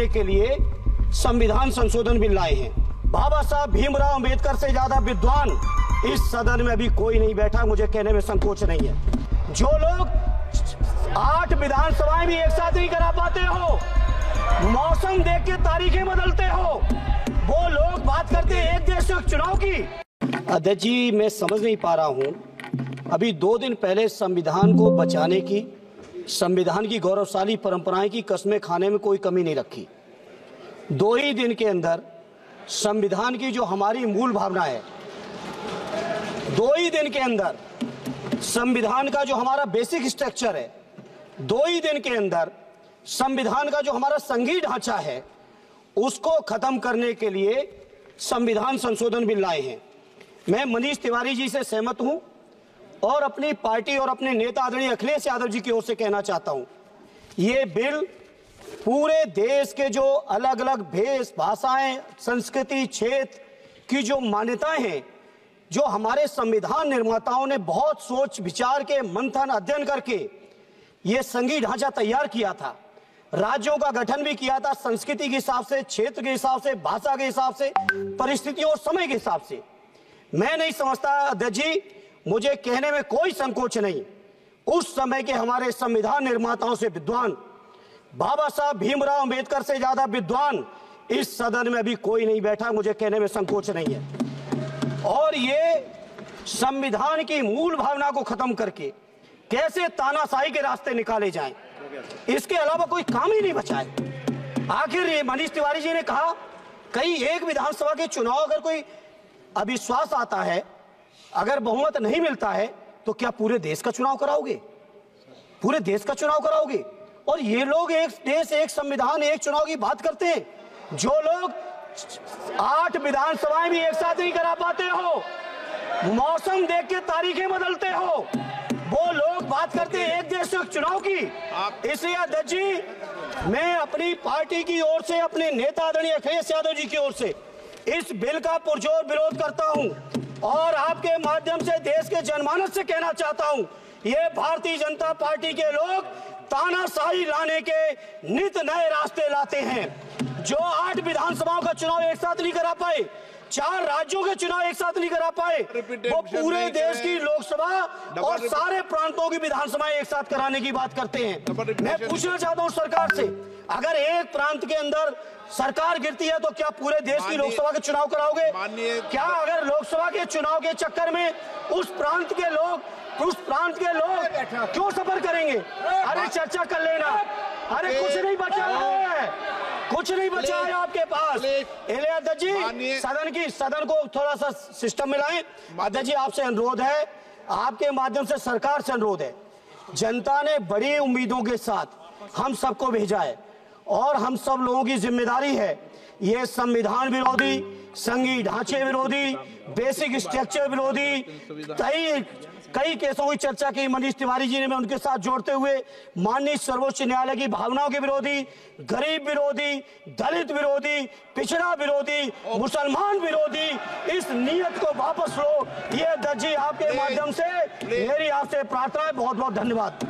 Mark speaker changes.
Speaker 1: करने के लिए संविधान संशोधन बिल लाए हैं। बाबा साहब भीमराव अंबेडकर से ज्यादा विद्वान इस सदन में अभी कोई नहीं बैठा, मुझे कहने में संकोच नहीं है। जो लोग 8 विधानसभाएं भी एक साथ नहीं करा पाते हो, मौसम देख के तारीखें बदलते हो, वो लोग बात करते हैं एक देश एक चुनाव की। अध्यक्ष जी, मैं समझ नहीं पा रहा हूं, अभी 2 दिन पहले संविधान को बचाने की, संविधान की गौरवशाली परंपराएं की कस्में खाने में कोई कमी नहीं रखी। 2 ही दिन के अंदर संविधान की जो हमारी मूल भावना है, 2 ही दिन के अंदर संविधान का जो हमारा बेसिक स्ट्रक्चर है, 2 ही दिन के अंदर संविधान का जो हमारा संघीय ढांचा है, उसको खत्म करने के लिए संविधान संशोधन बिल लाए हैं। मैं मनीष तिवारी जी से सहमत हूं और अपनी पार्टी और अपने नेता आदरणीय अखिलेश यादव जी की ओर से कहना चाहता हूं, ये बिल पूरे देश के जो अलग अलग भेष भाषाएं, संस्कृति, क्षेत्र की जो मान्यताएं हैं, जो हमारे संविधान निर्माताओं ने बहुत सोच विचार के मंथन अध्ययन करके ये संघीय ढांचा तैयार किया था, राज्यों का गठन भी किया था, संस्कृति के हिसाब से, क्षेत्र के हिसाब से, भाषा के हिसाब से, परिस्थितियों और समय के हिसाब से। मैं नहीं समझता अध्यक्ष जी, मुझे कहने में कोई संकोच नहीं, उस समय के हमारे संविधान निर्माताओं से विद्वान, बाबा साहब भीमराव अंबेडकर से ज्यादा विद्वान इस सदन में अभी कोई नहीं बैठा, मुझे कहने में संकोच नहीं है। और ये संविधान की मूल भावना को खत्म करके कैसे तानाशाही के रास्ते निकाले जाएं, इसके अलावा कोई काम ही नहीं बचा है। आखिर ये मनीष तिवारी जी ने कहा, कई एक विधानसभा के चुनाव अगर कोई अविश्वास आता है, अगर बहुमत नहीं मिलता है, तो क्या पूरे देश का चुनाव कराओगे? पूरे देश का चुनाव कराओगे? और ये लोग एक देश एक संविधान एक चुनाव की बात करते हैं। जो लोग 8 विधानसभाएं भी एक साथ नहीं करा पाते हो, मौसम देख के तारीखें बदलते हो, वो लोग बात करते हैं एक देश एक चुनाव की। इसलिए अध्यक्ष जी, मैं अपनी पार्टी की ओर से, अपने नेता आदरणीय अखिलेश यादव जी की ओर से इस बिल का पुरजोर विरोध करता हूं और आपके माध्यम से देश के जनमानस से कहना चाहता हूं, ये भारतीय जनता पार्टी के लोग तानाशाही लाने के नित नए रास्ते लाते हैं। जो 8 विधानसभाओं का चुनाव एक साथ नहीं करा पाए, 4 राज्यों के चुनाव एक साथ नहीं करा पाए, वो पूरे देश की लोकसभा और सारे प्रांतों की विधानसभाएं एक साथ कराने की बात करते हैं। मैं पूछना चाहता हूं सरकार से, अगर एक प्रांत के अंदर सरकार गिरती है तो क्या पूरे देश की लोकसभा के चुनाव कराओगे? क्या अगर लोकसभा के चुनाव के चक्कर में उस प्रांत के लोग क्यों सफर करेंगे? अरे चर्चा कर लेना, अरे कुछ नहीं बचा है, कुछ नहीं बचा है आपके पास। अध्यक्ष जी, सदन को थोड़ा सा सिस्टम में लाएं। अध्यक्ष जी, आपसे अनुरोध है, आपके माध्यम से सरकार से अनुरोध है, जनता ने बड़ी उम्मीदों के साथ हम सबको भेजा है और हम सब लोगों की जिम्मेदारी है, ये संविधान विरोधी, संघीय ढांचे विरोधी, बेसिक स्ट्रक्चर विरोधी कई केसों की चर्चा की मनीष तिवारी जी ने, मैं उनके साथ जोड़ते हुए माननीय सर्वोच्च न्यायालय की भावनाओं के विरोधी, गरीब विरोधी, दलित विरोधी, पिछड़ा विरोधी, मुसलमान विरोधी, इस नीयत को वापस लो। ये अध्यक्ष जी, आपके माध्यम से मेरी आपसे प्रार्थना है। बहुत बहुत धन्यवाद।